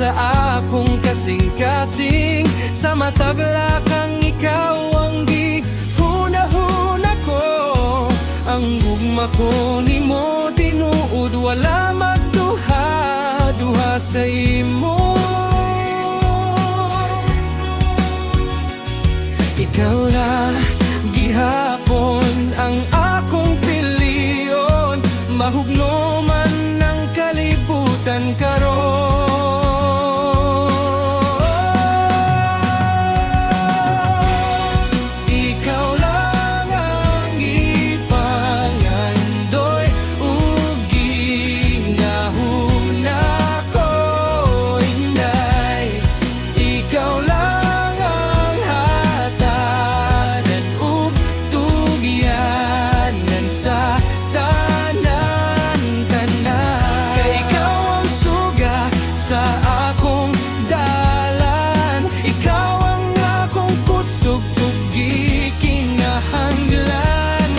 sa akong kasing-kasing. Sa mataglakang ikaw ang gihuna-huna ko. Ang gugma ko nimo tinuod, wala magduha-duha sa imo. Ikaw na gihapon ang akong piliyon, mahugno man ng kalibutan karon. Ikaw lang ang ipangandoy ug ginahuna ko, inday. Ikaw lang ang hatagan ug tugyanan sa tanan-tanan. Kay ikaw ang suga sa akong dalan, ikaw ang akong kusog ug gikinahanglan.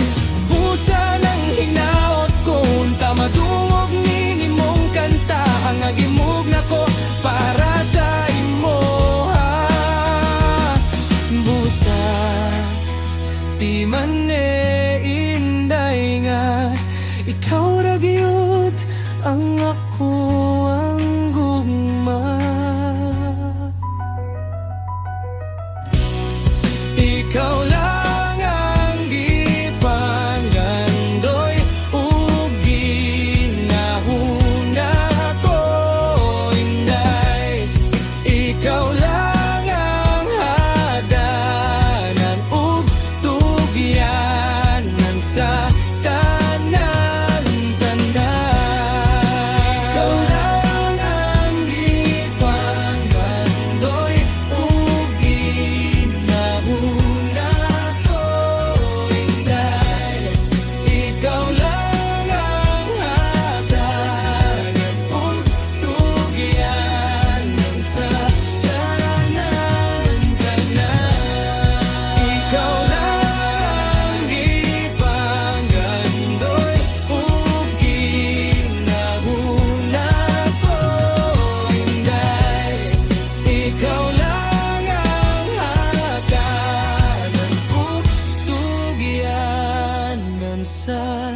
Busa ng hinaot ko, unta madungog ni nimong kanta. Ang agimug nako para sa imo, ha. Busa di man inday nga, ikaw ra gyud ang ako ang gugma. Ikaw lang ang gipangandoy ug ginahuna ko, inday. Ikaw lang ang hagdanan ug tugyanan sa tanan-tanan. Ikaw lang ang gipangandoy ug ginahuna ko, inday. Ikaw lang ang hagdanan ug tugyanan sa tanan-tanan. Ikaw lang ang gipangandoy ug ginahuna ko, inday. Ikaw lang ang hagdanan ug tugyanan sa